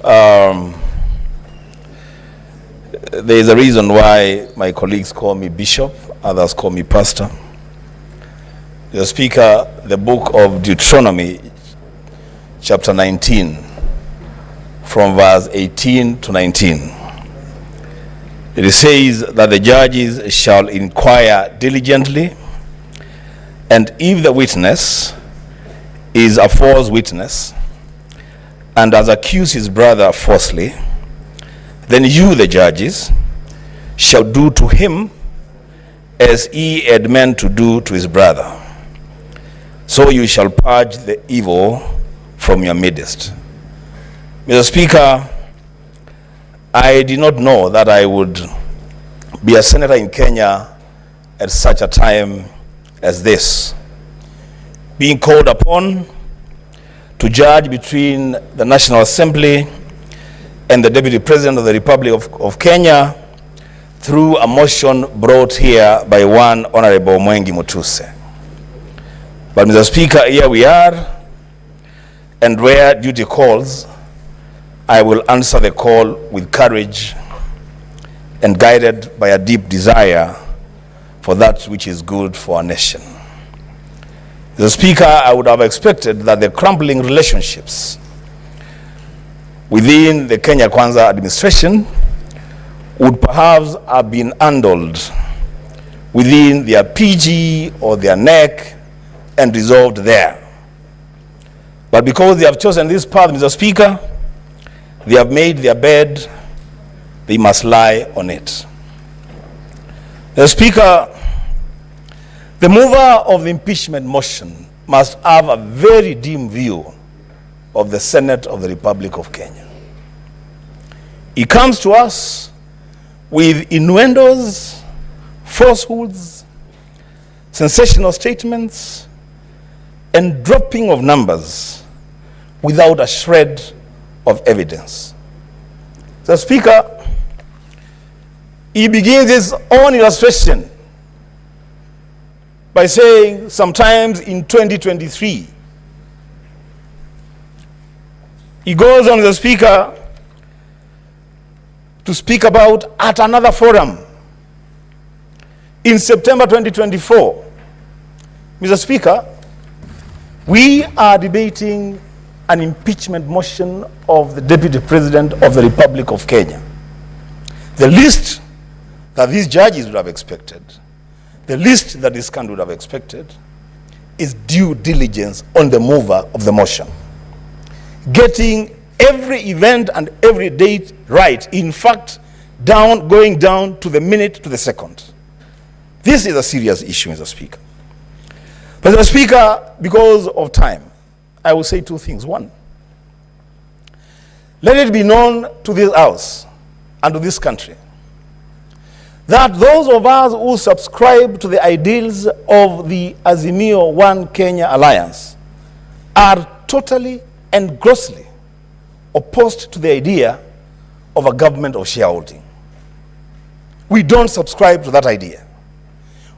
There is a reason why my colleagues call me bishop, others call me pastor. The Speaker, the book of Deuteronomy, chapter 19, from verse 18 to 19. It says that the judges shall inquire diligently, and if the witness is a false witness, and has accused his brother falsely, then you, the judges, shall do to him as he had meant to do to his brother. So you shall purge the evil from your midst. Mr. Speaker, I did not know that I would be a senator in Kenya at such a time as this, being called upon to judge between the National Assembly and the Deputy President of the Republic of Kenya through a motion brought here by one Honorable Mwengi Mutuse. But Mr. Speaker, here we are, and where duty calls, I will answer the call with courage and guided by a deep desire for that which is good for our nation. Mr. Speaker, I would have expected that the crumbling relationships within the Kenya Kwanza administration would perhaps have been handled within their PG or their Enock and resolved there. But because they have chosen this path, Mr. Speaker, they have made their bed, they must lie on it. Mr. Speaker, the mover of the impeachment motion must have a very dim view of the Senate of the Republic of Kenya. He comes to us with innuendos, falsehoods, sensational statements, and dropping of numbers without a shred of evidence. So, Speaker, he begins his own illustration by saying sometimes in 2023, he goes on, the Speaker, to speak about at another forum in September 2024. Mr. Speaker, we are debating an impeachment motion of the Deputy President of the Republic of Kenya. The least that these judges would have expected, the least that this country would have expected, is due diligence on the mover of the motion. Getting every event and every date right. In fact, going down to the minute, to the second. This is a serious issue, Mr. Speaker. But Mr. Speaker, because of time, I will say two things. One, let it be known to this House and to this country that those of us who subscribe to the ideals of the Azimio One Kenya Alliance are totally and grossly opposed to the idea of a government of shareholding. We don't subscribe to that idea.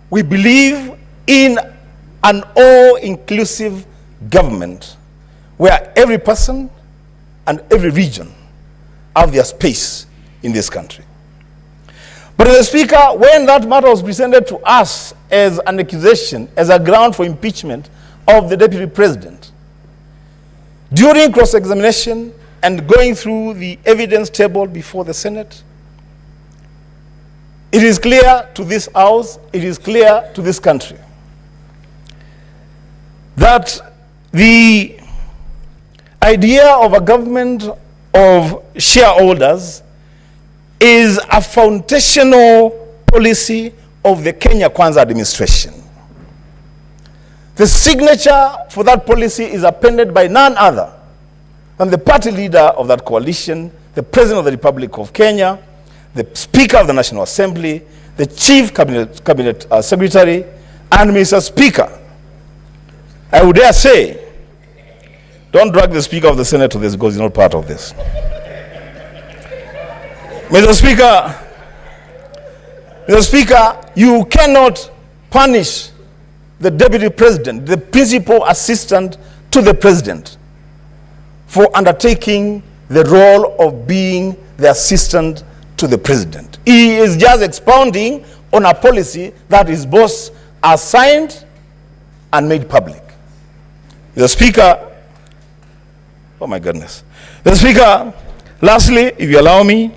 We believe in an all-inclusive government where every person and every region have their space in this country. But Mr. Speaker, when that matter was presented to us as an accusation, as a ground for impeachment of the Deputy President, during cross-examination and going through the evidence table before the Senate, it is clear to this House, it is clear to this country, that the idea of a government of shareholders is a foundational policy of the Kenya Kwanza administration. The signature for that policy is appended by none other than the party leader of that coalition, the President of the Republic of Kenya, the Speaker of the National Assembly, the Chief Cabinet Secretary, and Mr. Speaker, I would dare say, don't drag the Speaker of the Senate to this because he's not part of this. Mr. Speaker, you cannot punish the Deputy President, the principal assistant to the President, for undertaking the role of being the assistant to the president. He is just expounding on a policy that his boss has signed and made public. The Speaker, oh my goodness. The Speaker, lastly, if you allow me,